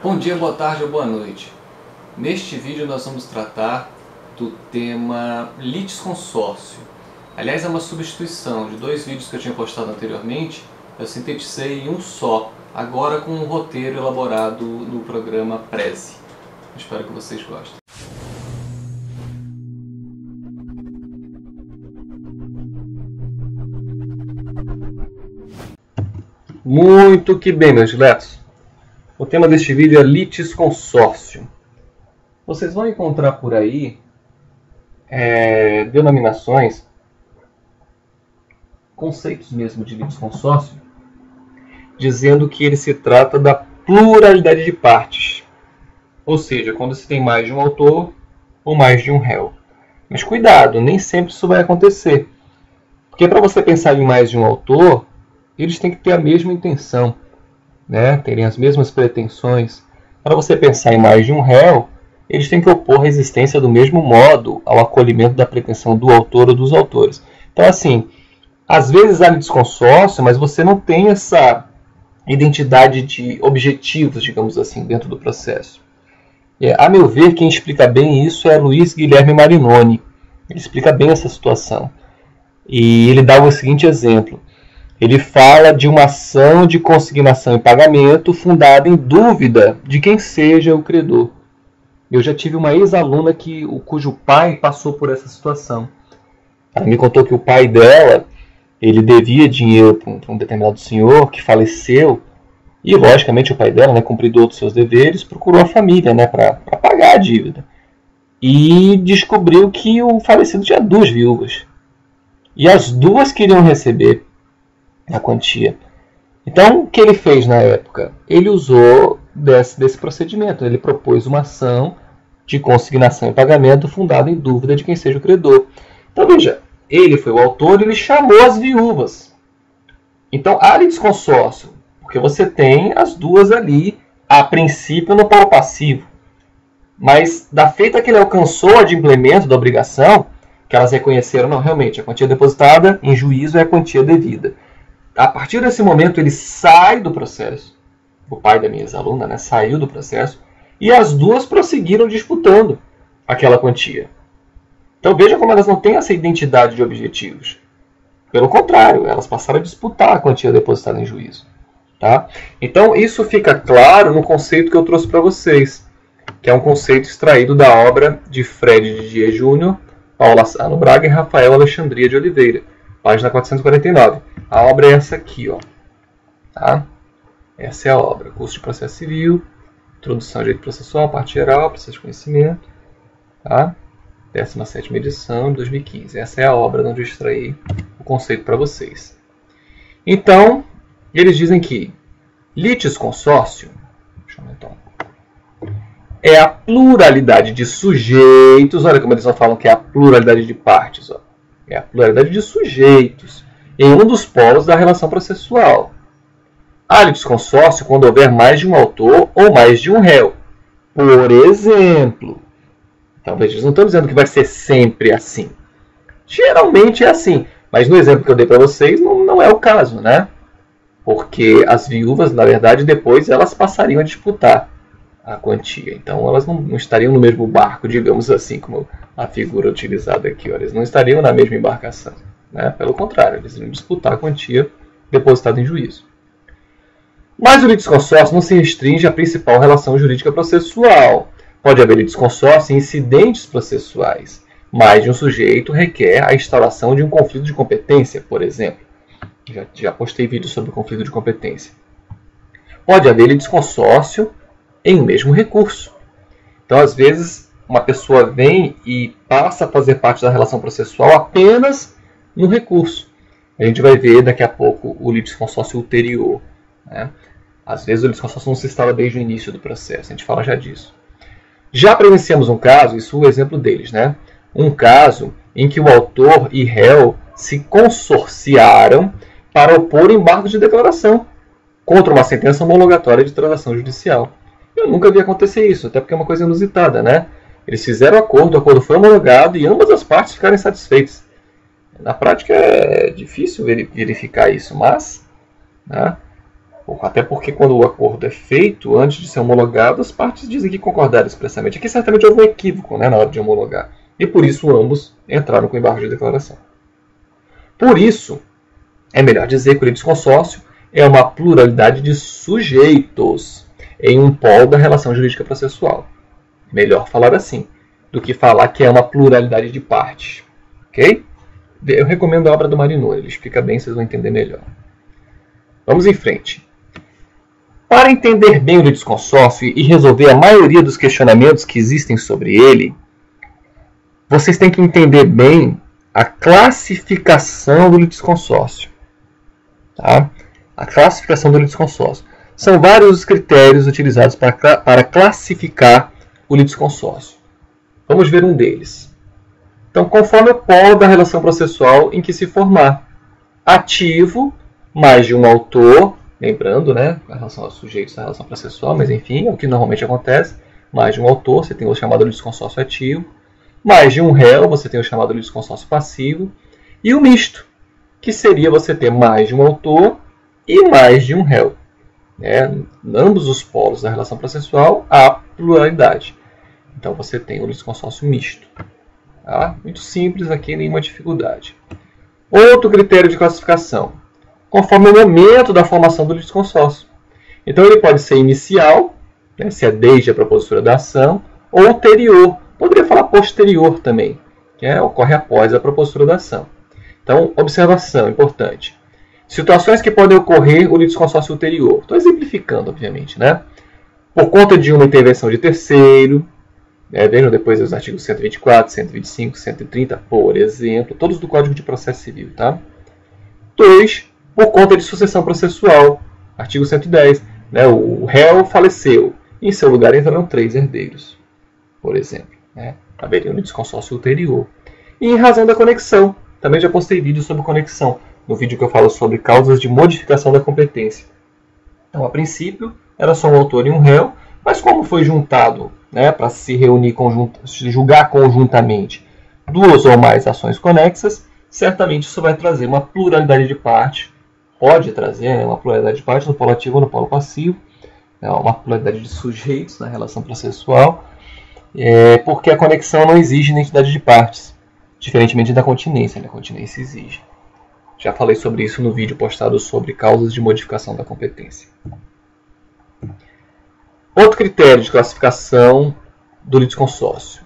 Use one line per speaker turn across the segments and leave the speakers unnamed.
Bom dia, boa tarde ou boa noite. Neste vídeo nós vamos tratar do tema litisconsórcio. Aliás, é uma substituição de dois vídeos que eu tinha postado anteriormente. Eu sintetizei em um só, agora com um roteiro elaborado no programa Prezi. Espero que vocês gostem. Muito que bem, meus diletos. O tema deste vídeo é litisconsórcio. Vocês vão encontrar por aí denominações, conceitos mesmo de litisconsórcio, dizendo que ele se trata da pluralidade de partes. Ou seja, quando se tem mais de um autor ou mais de um réu. Mas cuidado, nem sempre isso vai acontecer. Porque para você pensar em mais de um autor, eles têm que ter a mesma intenção, né? Terem as mesmas pretensões. Para você pensar em mais de um réu, eles têm que opor resistência do mesmo modo ao acolhimento da pretensão do autor ou dos autores. Então, assim, às vezes há litisconsórcio, mas você não tem essa identidade de objetivos, digamos assim, dentro do processo. A meu ver, quem explica bem isso é Luiz Guilherme Marinoni. Ele explica bem essa situação. E ele dá o seguinte exemplo. Ele fala de uma ação de consignação e pagamento fundada em dúvida de quem seja o credor. Eu já tive uma ex-aluna cujo pai passou por essa situação. Ela me contou que o pai dela, ele devia dinheiro para um determinado senhor que faleceu. E, logicamente, o pai dela, né, cumpridor dos seus deveres, procurou a família, né, para pagar a dívida. E descobriu que o falecido tinha duas viúvas. E as duas queriam receber a quantia. Então, o que ele fez na época? Ele usou desse procedimento. Ele propôs uma ação de consignação e pagamento fundada em dúvida de quem seja o credor. Então, veja, ele foi o autor e ele chamou as viúvas. Então, há litisconsórcio, porque você tem as duas ali, a princípio, no polo passivo. Mas, da feita que ele alcançou o adimplemento da obrigação, que elas reconheceram, não, realmente, a quantia depositada em juízo é a quantia devida. A partir desse momento, ele sai do processo. O pai da minha ex-aluna, né, saiu do processo. E as duas prosseguiram disputando aquela quantia. Então, veja como elas não têm essa identidade de objetivos. Pelo contrário, elas passaram a disputar a quantia depositada em juízo. Tá? Então, isso fica claro no conceito que eu trouxe para vocês, que é um conceito extraído da obra de Fred Didier Júnior, Paulo Assano Braga e Rafael Alexandria de Oliveira, página 449. A obra é essa aqui, ó. Tá? Essa é a obra. Curso de Processo Civil, Introdução ao Direito Processual, Parte Geral, Processo de Conhecimento. Tá? 17ª edição, 2015. Essa é a obra onde eu extraí o conceito para vocês. Então, eles dizem que litisconsórcio, deixa eu aumentar, é a pluralidade de sujeitos. Olha como eles não falam que é a pluralidade de partes. Ó. É a pluralidade de sujeitos em um dos polos da relação processual. Há litisconsórcio quando houver mais de um autor ou mais de um réu. Por exemplo, talvez eles não estão dizendo que vai ser sempre assim. Geralmente é assim, mas no exemplo que eu dei para vocês não é o caso, né? Porque as viúvas, na verdade, depois elas passariam a disputar a quantia. Então elas não estariam no mesmo barco, digamos assim, como a figura utilizada aqui. Ó. Eles não estariam na mesma embarcação. Né? Pelo contrário, eles iriam disputar a quantia depositada em juízo. Mas o litisconsórcio não se restringe à principal relação jurídica processual. Pode haver litisconsórcio em incidentes processuais. Mais de um sujeito requer a instauração de um conflito de competência, por exemplo. Já postei vídeo sobre o conflito de competência. Pode haver litisconsórcio em um mesmo recurso. Então, às vezes, uma pessoa vem e passa a fazer parte da relação processual apenas no recurso. A gente vai ver daqui a pouco o litisconsórcio ulterior. Né? Às vezes o litisconsórcio não se instala desde o início do processo. A gente fala já disso. Já presenciamos um caso, isso é o exemplo deles, né? Um caso em que o autor e réu se consorciaram para opor embargo de declaração contra uma sentença homologatória de transação judicial. Eu nunca vi acontecer isso, até porque é uma coisa inusitada, né? Eles fizeram o acordo foi homologado e ambas as partes ficaram satisfeitas. Na prática é difícil verificar isso, mas, né, Até porque quando o acordo é feito, antes de ser homologado, as partes dizem que concordaram expressamente. Aqui certamente houve um equívoco, né, na hora de homologar. E por isso ambos entraram com embargo de declaração. Por isso, é melhor dizer que o litisconsórcio é uma pluralidade de sujeitos em um polo da relação jurídica processual. Melhor falar assim, do que falar que é uma pluralidade de partes. Ok? Eu recomendo a obra do Marinoni, ele explica bem, vocês vão entender melhor. Vamos em frente. Para entender bem o litisconsórcio e resolver a maioria dos questionamentos que existem sobre ele, vocês têm que entender bem a classificação do litisconsórcio. Tá? A classificação do litisconsórcio. São vários os critérios utilizados para classificar o litisconsórcio. Vamos ver um deles. Então, conforme o polo da relação processual em que se formar. Ativo, mais de um autor, lembrando, né, a relação aos sujeitos da relação processual, mas enfim, é o que normalmente acontece. Mais de um autor, você tem o chamado litisconsórcio ativo. Mais de um réu, você tem o chamado litisconsórcio passivo. E o misto, que seria você ter mais de um autor e mais de um réu. Em ambos os polos da relação processual há pluralidade. Então você tem o litisconsórcio misto. Tá? Muito simples aqui, nenhuma dificuldade. Outro critério de classificação, conforme o momento da formação do litisconsórcio. Então ele pode ser inicial, né, se é desde a propositura da ação, ou ulterior, poderia falar posterior também, que ocorre após a propositura da ação. Então, observação importante. Situações que podem ocorrer o litisconsórcio ulterior. Estou exemplificando, obviamente, né? Por conta de uma intervenção de terceiro, vejam depois os artigos 124, 125, 130, por exemplo, todos do Código de Processo Civil. Tá? 2. Por conta de sucessão processual, artigo 110. Né? O réu faleceu, em seu lugar entrarão 3 herdeiros, por exemplo. Haveria um litisconsórcio ulterior. E em razão da conexão, também já postei vídeo sobre conexão, no vídeo que eu falo sobre causas de modificação da competência. Então, a princípio, era só um autor e um réu, mas como foi juntado, para se reunir, julgar conjuntamente 2 ou mais ações conexas, certamente isso vai trazer uma pluralidade de partes, pode trazer uma pluralidade de partes no polo ativo ou no polo passivo, uma pluralidade de sujeitos na relação processual, porque a conexão não exige identidade de partes, diferentemente da continência. A continência exige. Já falei sobre isso no vídeo postado sobre causas de modificação da competência. Outro critério de classificação do litisconsórcio.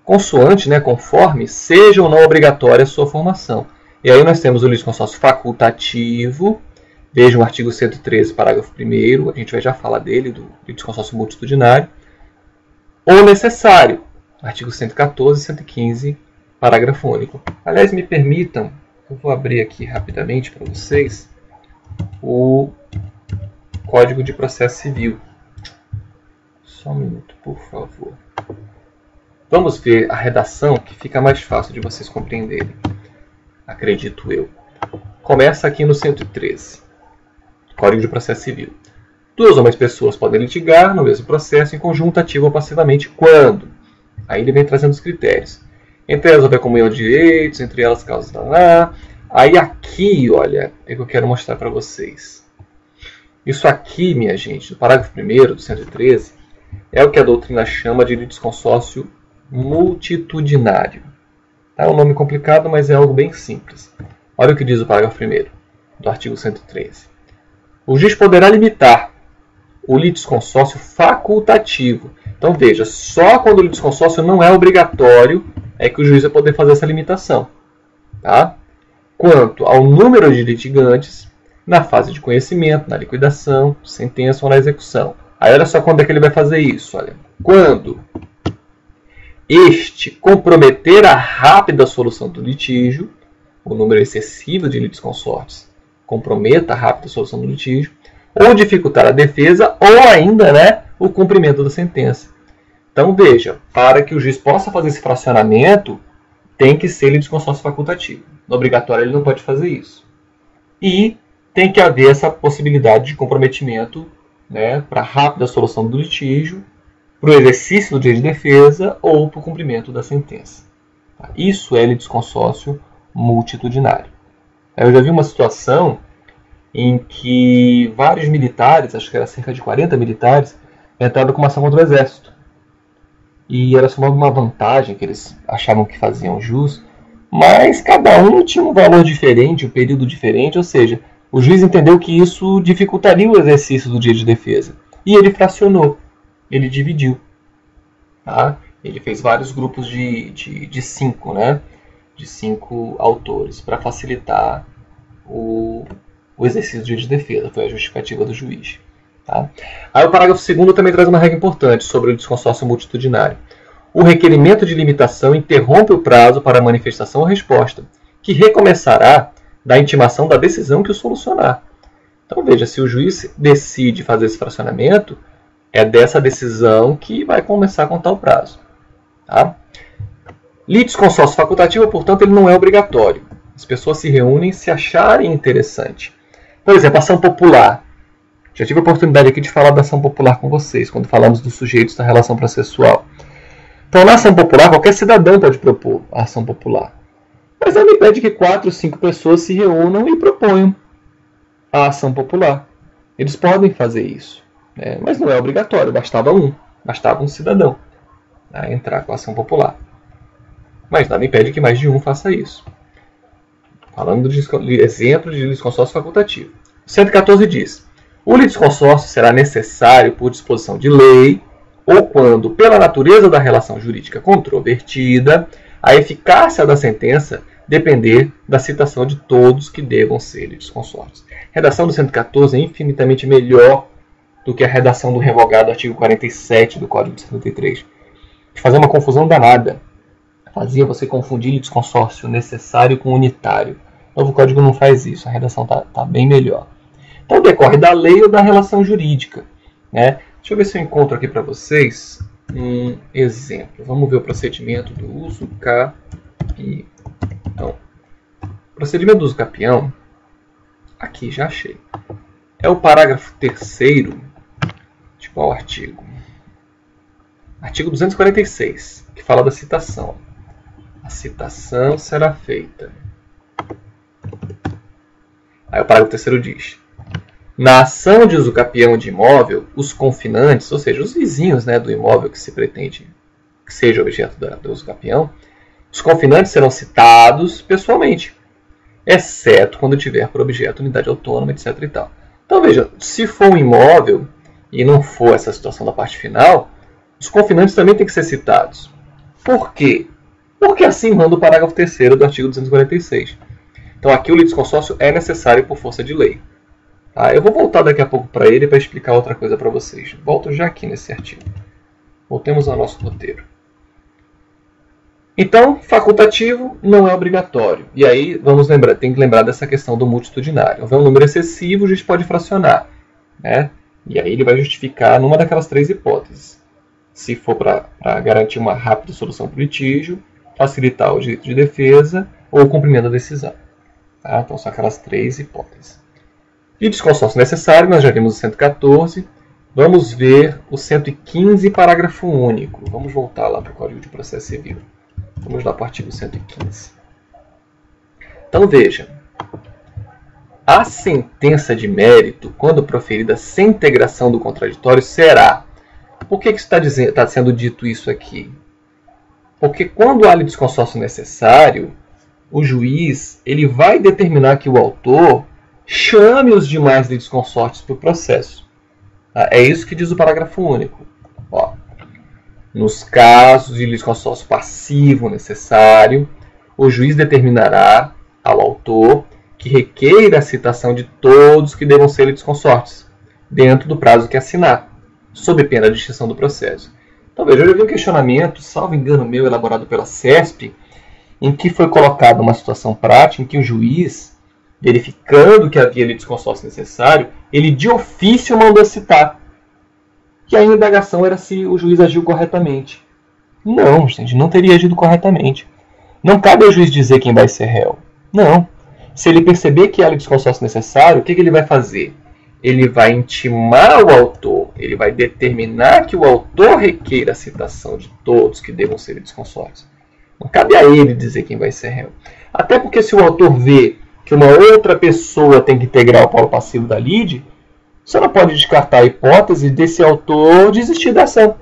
Consoante, conforme, seja ou não obrigatória a sua formação. E aí nós temos o litisconsórcio facultativo. Vejam o artigo 113, parágrafo 1º. A gente vai já falar dele, do litisconsórcio multitudinário. Ou necessário. Artigo 114 e 115, parágrafo único. Aliás, me permitam, eu vou abrir aqui rapidamente para vocês o Código de Processo Civil. Só um minuto, por favor. Vamos ver a redação, que fica mais fácil de vocês compreenderem. Acredito eu. Começa aqui no 113. Código de Processo Civil. 2 ou mais pessoas podem litigar no mesmo processo em conjunto, ativo ou passivamente, quando? Aí ele vem trazendo os critérios. Entre elas houver comunhão de direitos, entre elas causas da lá. Aí aqui, olha, é que eu quero mostrar para vocês. Isso aqui, minha gente, do parágrafo 1º do 113, é o que a doutrina chama de litisconsórcio multitudinário. É um nome complicado, mas é algo bem simples. Olha o que diz o parágrafo 1º do artigo 113. O juiz poderá limitar o litisconsórcio facultativo. Então veja, só quando o litisconsórcio não é obrigatório é que o juiz vai poder fazer essa limitação. Tá? Quanto ao número de litigantes na fase de conhecimento, na liquidação, sentença ou na execução. Aí olha só quando é que ele vai fazer isso. Olha. Quando este comprometer a rápida solução do litígio, o número excessivo de litisconsortes comprometa a rápida solução do litígio, ou dificultar a defesa, ou ainda o cumprimento da sentença. Então veja, para que o juiz possa fazer esse fracionamento, tem que ser litisconsórcio facultativo. No obrigatório ele não pode fazer isso. E tem que haver essa possibilidade de comprometimento para a rápida solução do litígio, para o exercício do direito de defesa ou para o cumprimento da sentença. Isso é litisconsórcio multitudinário. Eu já vi uma situação em que vários militares, acho que era cerca de 40 militares, entraram com uma ação contra o exército. E era só uma vantagem que eles achavam que faziam jus, mas cada um tinha um valor diferente, um período diferente, ou seja, o juiz entendeu que isso dificultaria o exercício do direito de defesa. E ele fracionou, ele dividiu. Tá? Ele fez vários grupos de 5, né? De 5 autores, para facilitar o exercício do direito de defesa. Foi a justificativa do juiz. Tá? Aí o parágrafo 2º também traz uma regra importante sobre o litisconsórcio multitudinário. O requerimento de limitação interrompe o prazo para manifestação ou resposta, que recomeçará da intimação da decisão que o solucionar. Então veja, se o juiz decide fazer esse fracionamento, é dessa decisão que vai começar a contar o prazo. Tá? Litisconsórcio facultativo, portanto, ele não é obrigatório. As pessoas se reúnem se acharem interessante. Por exemplo, ação popular. Já tive a oportunidade aqui de falar da ação popular com vocês, quando falamos dos sujeitos da relação processual. Então, na ação popular, qualquer cidadão pode propor a ação popular. Mas ela impede que 4 ou 5 pessoas se reúnam e proponham a ação popular. Eles podem fazer isso, né? Mas não é obrigatório, bastava um cidadão, né, entrar com a ação popular. Mas nada impede que mais de um faça isso. Falando de exemplo de litisconsórcio facultativo. 114 diz: o litisconsórcio será necessário por disposição de lei ou quando, pela natureza da relação jurídica controvertida, a eficácia da sentença depender da citação de todos que devam ser litisconsórcios. A redação do 114 é infinitamente melhor do que a redação do revogado do artigo 47 do Código de 73. De fazer uma confusão danada. Fazia você confundir litisconsórcio necessário com unitário. O novo código não faz isso, a redação está bem melhor. Então decorre da lei ou da relação jurídica, né? Deixa eu ver se eu encontro aqui para vocês um exemplo. Vamos ver o procedimento do uso capião. Então, o procedimento do uso capião, aqui já achei. É o parágrafo 3º de qual artigo? Artigo 246, que fala da citação. A citação será feita. Aí o parágrafo 3º diz: na ação de uso capião de imóvel, os confinantes, ou seja, os vizinhos, né, do imóvel que se pretende que seja objeto do uso capião, os confinantes serão citados pessoalmente, exceto quando tiver por objeto unidade autônoma, etc. e tal. Então veja, se for um imóvel e não for essa situação da parte final, os confinantes também têm que ser citados. Por quê? Porque assim manda o parágrafo 3º do artigo 246. Então aqui o litisconsórcio é necessário por força de lei. Tá? Eu vou voltar daqui a pouco para ele para explicar outra coisa para vocês. Volto já aqui nesse artigo. Voltemos ao nosso roteiro. Então, facultativo não é obrigatório. E aí, tem que lembrar dessa questão do multitudinário. Houver um número excessivo, o juiz pode fracionar, né? E aí ele vai justificar numa daquelas 3 hipóteses. Se for para garantir uma rápida solução para o litígio, facilitar o direito de defesa ou o cumprimento da decisão. Tá? Então, são aquelas 3 hipóteses. Litisconsórcio necessário, nós já vimos o 114. Vamos ver o 115, parágrafo único. Vamos voltar lá para o Código de Processo Civil. Vamos lá para o artigo 115. Então veja, a sentença de mérito, quando proferida sem integração do contraditório, será... Por que está sendo dito isso aqui? Porque quando há litisconsórcio necessário, o juiz ele vai determinar que o autor chame os demais litisconsortes para o processo. É isso que diz o parágrafo único. Ó, nos casos de litisconsórcio passivo necessário, o juiz determinará ao autor que requeira a citação de todos que devam ser litisconsortes, dentro do prazo que assinar, sob pena de extinção do processo. Então veja, eu já vi um questionamento, salvo engano meu, elaborado pela CESP, em que foi colocada uma situação prática em que o juiz, verificando que havia litisconsórcio necessário, ele de ofício mandou citar. E a indagação era se o juiz agiu corretamente. Não, gente, não teria agido corretamente. Não cabe ao juiz dizer quem vai ser réu. Não. Se ele perceber que há litisconsórcio necessário, o que ele vai fazer? Ele vai intimar o autor, ele vai determinar que o autor requeira a citação de todos que devam ser litisconsortes. Não cabe a ele dizer quem vai ser réu. Até porque se o autor vê que uma outra pessoa tem que integrar o polo passivo da lead, você não pode descartar a hipótese desse autor desistir da ação.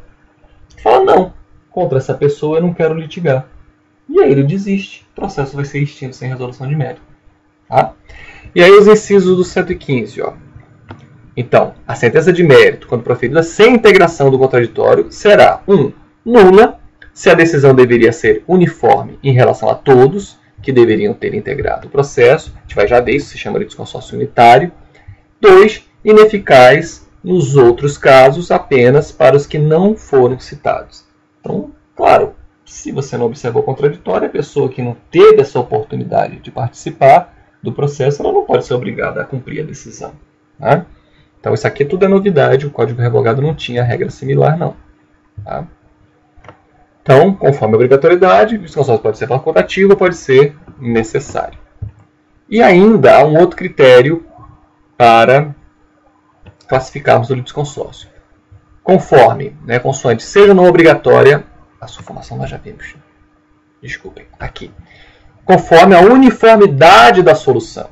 Fala, não, contra essa pessoa eu não quero litigar. E aí ele desiste. O processo vai ser extinto sem resolução de mérito. Tá? E aí os incisos do 115. Ó. Então, a sentença de mérito, quando proferida sem integração do contraditório, será 1. Nula, se a decisão deveria ser uniforme em relação a todos que deveriam ter integrado o processo. A gente vai já ver isso, se chama de desconsórcio unitário. 2. Ineficaz nos outros casos apenas para os que não foram citados. Então, claro, se você não observou o contraditório, a pessoa que não teve essa oportunidade de participar do processo, ela não pode ser obrigada a cumprir a decisão. Tá? Então, isso aqui tudo é novidade, o Código Revogado não tinha regra similar, não. Tá? Então, conforme a obrigatoriedade, o desconsórcio pode ser facultativo ou pode ser necessário. E ainda há um outro critério para classificarmos o litisconsórcio. Conforme, consoante seja não obrigatória, a sua formação nós já vimos. Desculpem, aqui. Conforme a uniformidade da solução.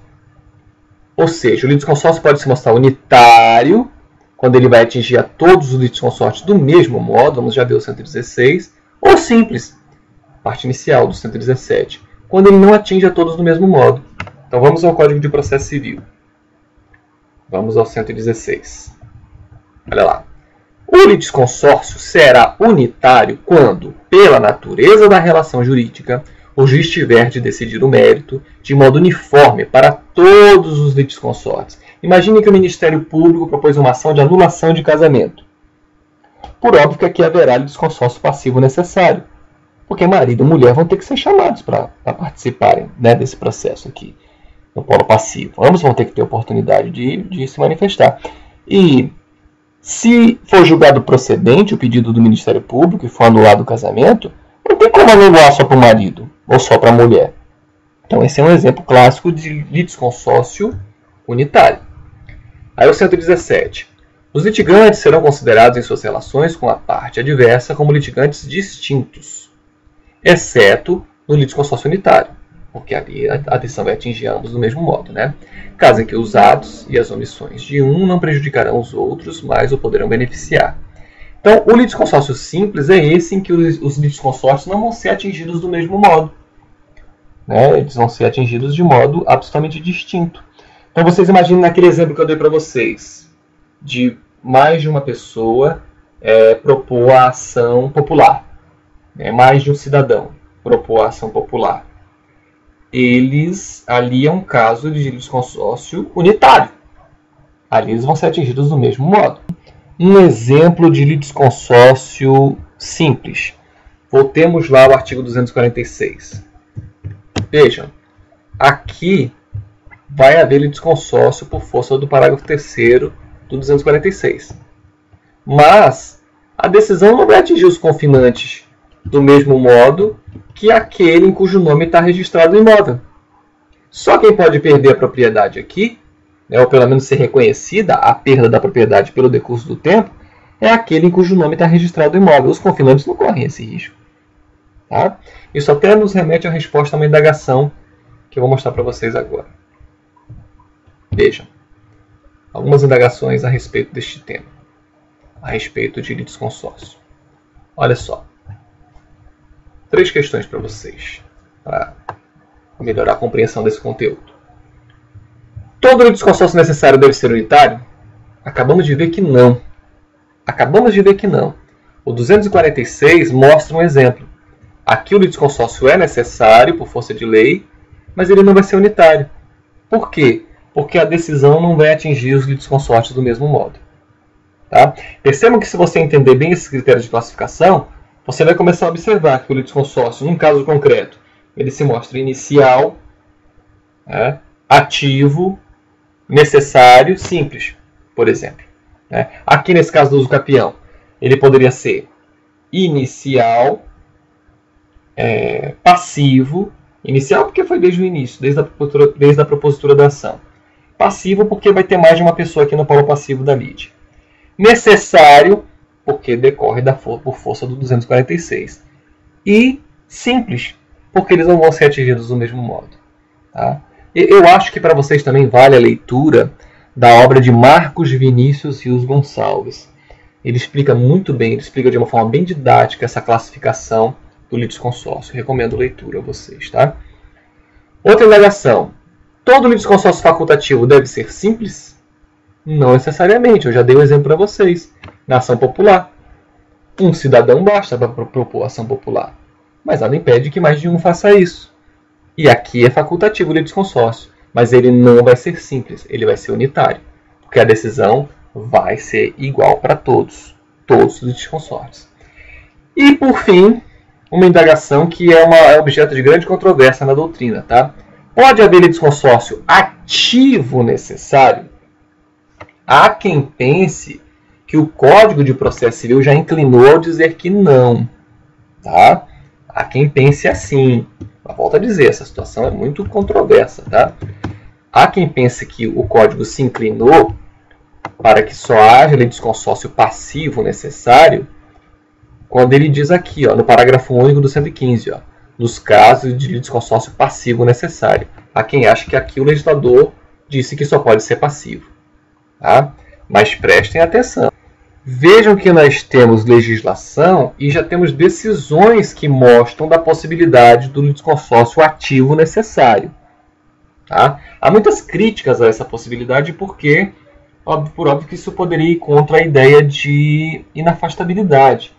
Ou seja, o litisconsórcio pode se mostrar unitário, quando ele vai atingir a todos os litisconsórcios do mesmo modo, vamos já ver o 116, ou simples, parte inicial do 117, quando ele não atinge a todos do mesmo modo. Então vamos ao Código de Processo Civil. Vamos ao 116. Olha lá. O litisconsórcio será unitário quando, pela natureza da relação jurídica, o juiz tiver de decidir o mérito de modo uniforme para todos os litisconsortes. Imagine que o Ministério Público propôs uma ação de anulação de casamento. Por óbvio que aqui haverá litisconsórcio passivo necessário, porque marido e mulher vão ter que ser chamados para participarem desse processo aqui, no polo passivo. Ambos vão ter que ter oportunidade de se manifestar. E se for julgado procedente o pedido do Ministério Público e for anulado o casamento, não tem como anular só para o marido ou só para a mulher. Então esse é um exemplo clássico de litisconsórcio unitário. Aí o 117. Os litigantes serão considerados em suas relações com a parte adversa como litigantes distintos, exceto no litisconsórcio unitário, porque ali a decisão vai atingir ambos do mesmo modo, Caso em que os atos e as omissões de um não prejudicarão os outros, mas o poderão beneficiar. Então, o litisconsórcio simples é esse em que os litisconsórcios não vão ser atingidos do mesmo modo. Eles vão ser atingidos de modo absolutamente distinto. Então, vocês imaginem naquele exemplo que eu dei para vocês, de mais de uma pessoa propor a ação popular. Mais de um cidadão propor a ação popular. Ali é um caso de litisconsórcio unitário. Ali eles vão ser atingidos do mesmo modo. Um exemplo de litisconsórcio simples. Voltemos lá ao artigo 246. Vejam, aqui vai haver litisconsórcio por força do parágrafo 3º do 246. Mas a decisão não vai atingir os confinantes do mesmo modo que aquele em cujo nome está registrado o imóvel. Só quem pode perder a propriedade aqui, ou pelo menos ser reconhecida a perda da propriedade pelo decurso do tempo, é aquele em cujo nome está registrado o imóvel. Os confinantes não correm esse risco. Tá? Isso até nos remete à resposta a uma indagação que eu vou mostrar para vocês agora. Vejam, algumas indagações a respeito deste tema, a respeito de litisconsórcio. Olha só, 3 questões para vocês, para melhorar a compreensão desse conteúdo. Todo litisconsórcio necessário deve ser unitário? Acabamos de ver que não. O 246 mostra um exemplo. Aqui o litisconsórcio é necessário por força de lei, mas ele não vai ser unitário. Por quê? Porque a decisão não vai atingir os litisconsórcios do mesmo modo. Tá? Percebam que se você entender bem esses critérios de classificação, você vai começar a observar que o litisconsórcio, num caso concreto, ele se mostra inicial, ativo, necessário, simples, por exemplo. Aqui nesse caso do uso capião, ele poderia ser inicial, passivo, inicial porque foi desde o início, desde a propositura da ação. Passivo porque vai ter mais de uma pessoa aqui no polo passivo da lide. Necessário porque decorre por força do 246. E simples, porque eles não vão ser atingidos do mesmo modo. Tá? Eu acho que para vocês também vale a leitura da obra de Marcos Vinícius Rios Gonçalves. Ele explica muito bem, ele explica de uma forma bem didática essa classificação do litisconsórcio. Recomendo a leitura a vocês, tá? Outra indagação. Todo litisconsórcio facultativo deve ser simples? Não necessariamente. Eu já dei um exemplo para vocês. Na ação popular, um cidadão basta para propor ação popular. Mas nada impede que mais de um faça isso. E aqui é facultativo o litisconsórcio. Mas ele não vai ser simples. Ele vai ser unitário. Porque a decisão vai ser igual para todos. Todos os litisconsórcios. E, por fim, uma indagação que é objeto de grande controvérsia na doutrina, tá? Pode haver litisconsórcio ativo necessário? Há quem pense que o Código de Processo Civil já inclinou ao dizer que não, tá? Há quem pense assim. Eu volto a dizer, essa situação é muito controversa, tá? Há quem pense que o Código se inclinou para que só haja litisconsórcio passivo necessário, quando ele diz aqui, ó, no parágrafo único do 115, ó, nos casos de litisconsórcio passivo necessário. Há quem acha que aqui o legislador disse que só pode ser passivo. Tá? Mas prestem atenção. Vejam que nós temos legislação e já temos decisões que mostram da possibilidade do litisconsórcio ativo necessário. Tá? Há muitas críticas a essa possibilidade porque, por óbvio, que isso poderia ir contra a ideia de inafastabilidade.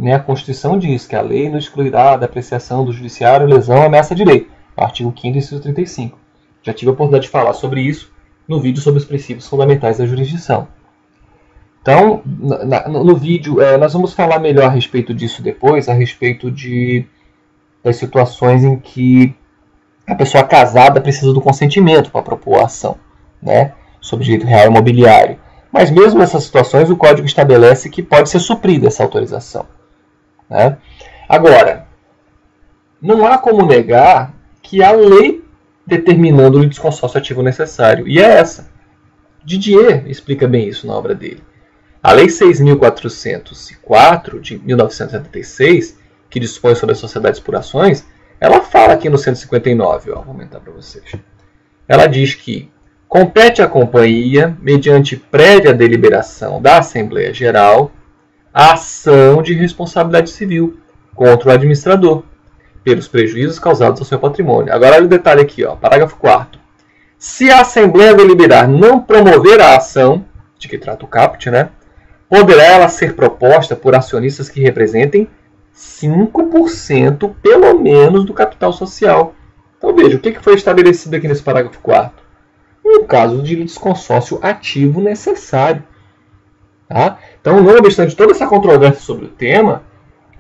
A Constituição diz que a lei não excluirá da apreciação do judiciário lesão ou ameaça de lei. Artigo 5º, inciso 35. Já tive a oportunidade de falar sobre isso no vídeo sobre os princípios fundamentais da jurisdição. Então, no vídeo, nós vamos falar melhor a respeito disso depois, a respeito das situações em que a pessoa casada precisa do consentimento para propor a ação, né, sobre direito real imobiliário. Mas mesmo nessas situações, o Código estabelece que pode ser suprida essa autorização. Né? Agora, não há como negar que a lei determinando o litisconsórcio ativo necessário, e é essa. Didier explica bem isso na obra dele. A Lei 6.404, de 1976, que dispõe sobre as sociedades por ações, ela fala aqui no 159, ó, vou aumentar para vocês. Ela diz que compete à companhia, mediante prévia deliberação da Assembleia Geral, a ação de responsabilidade civil contra o administrador, pelos prejuízos causados ao seu patrimônio. Agora olha o detalhe aqui, ó, parágrafo 4º. Se a Assembleia deliberar não promover a ação, de que trata o caput, né, poderá ela ser proposta por acionistas que representem 5% pelo menos do capital social. Então veja, o que foi estabelecido aqui nesse parágrafo 4º? Um caso de litisconsórcio ativo necessário. Tá? Então, não obstante toda essa controvérsia sobre o tema,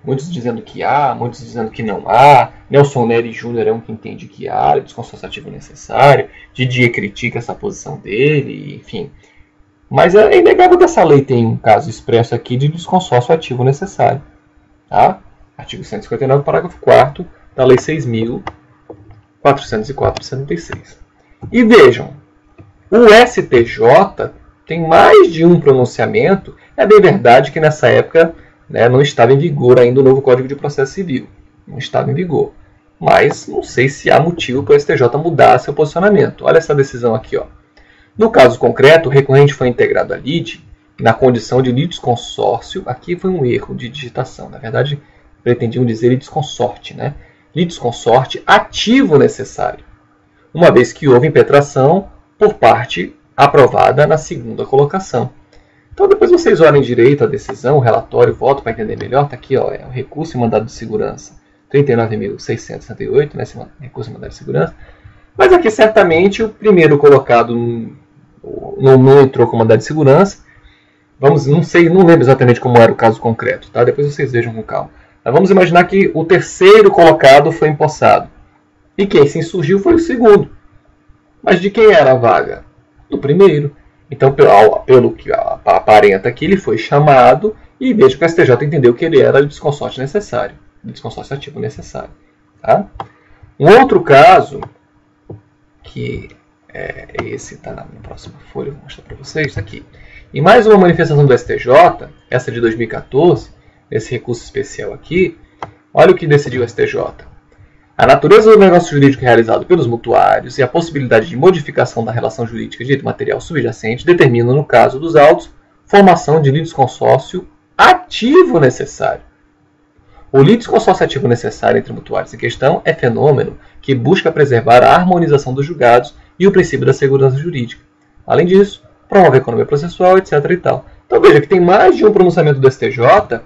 muitos dizendo que há, muitos dizendo que não há, Nelson Nery Jr. é um que entende que há litisconsórcio ativo necessário, Didier critica essa posição dele, enfim. Mas é inegável que essa lei tem um caso expresso aqui de litisconsórcio ativo necessário. Tá? Artigo 159, parágrafo 4º da Lei 6.404/76. E vejam, o STJ tem mais de um pronunciamento. É bem verdade que nessa época, né, não estava em vigor ainda o novo Código de Processo Civil. Não estava em vigor. Mas não sei se há motivo para o STJ mudar seu posicionamento. Olha essa decisão aqui. Ó. No caso concreto, o recorrente foi integrado à lide na condição de litisconsórcio. Aqui foi um erro de digitação. Na verdade, pretendiam dizer litisconsorte. Né? Litisconsorte ativo necessário, uma vez que houve impetração por parte aprovada na segunda colocação. Então, depois vocês olhem direito a decisão, o relatório, o voto para entender melhor. Está aqui, ó, é o recurso e mandado de segurança 39.668, né, esse recurso e mandado de segurança. Mas aqui, certamente, o primeiro colocado não entrou com mandado de segurança. Não lembro exatamente como era o caso concreto. Tá? Depois vocês vejam com calma. Mas vamos imaginar que o terceiro colocado foi empossado. E quem se insurgiu foi o segundo. Mas de quem era a vaga? Do primeiro. Então, pelo que aparenta aqui, ele foi chamado e veja que o STJ entendeu que ele era litisconsórcio necessário. Litisconsórcio ativo necessário. Tá? Um outro caso, que esse está na próxima folha, vou mostrar para vocês, está aqui. Em mais uma manifestação do STJ, essa de 2014, esse recurso especial aqui, olha o que decidiu o STJ. A natureza do negócio jurídico realizado pelos mutuários e a possibilidade de modificação da relação jurídica de direito material subjacente determinam, no caso dos autos, formação de litisconsórcio ativo necessário. O litisconsórcio ativo necessário entre mutuários em questão é fenômeno que busca preservar a harmonização dos julgados e o princípio da segurança jurídica. Além disso, promove a economia processual, etc. e tal. Então veja que tem mais de um pronunciamento do STJ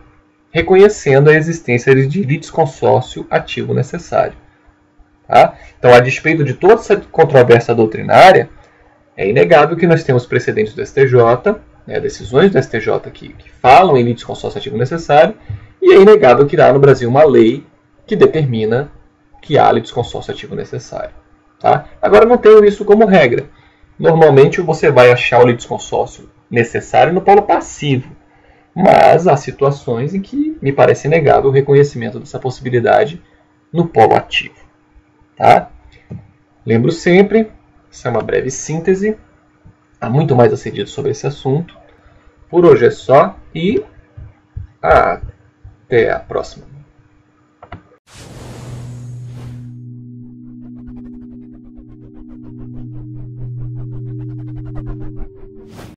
reconhecendo a existência de litisconsórcio ativo necessário. Tá? Então, a despeito de toda essa controvérsia doutrinária, é inegável que nós temos precedentes do STJ, decisões do STJ que falam em litisconsórcio ativo necessário, e é inegável que há no Brasil uma lei que determina que há litisconsórcio ativo necessário. Tá? Agora, não tenho isso como regra. Normalmente, você vai achar o litisconsórcio necessário no polo passivo, mas há situações em que me parece inegável o reconhecimento dessa possibilidade no polo ativo. Tá? Lembro sempre, essa é uma breve síntese, há muito mais a ser dito sobre esse assunto. Por hoje é só e até a próxima.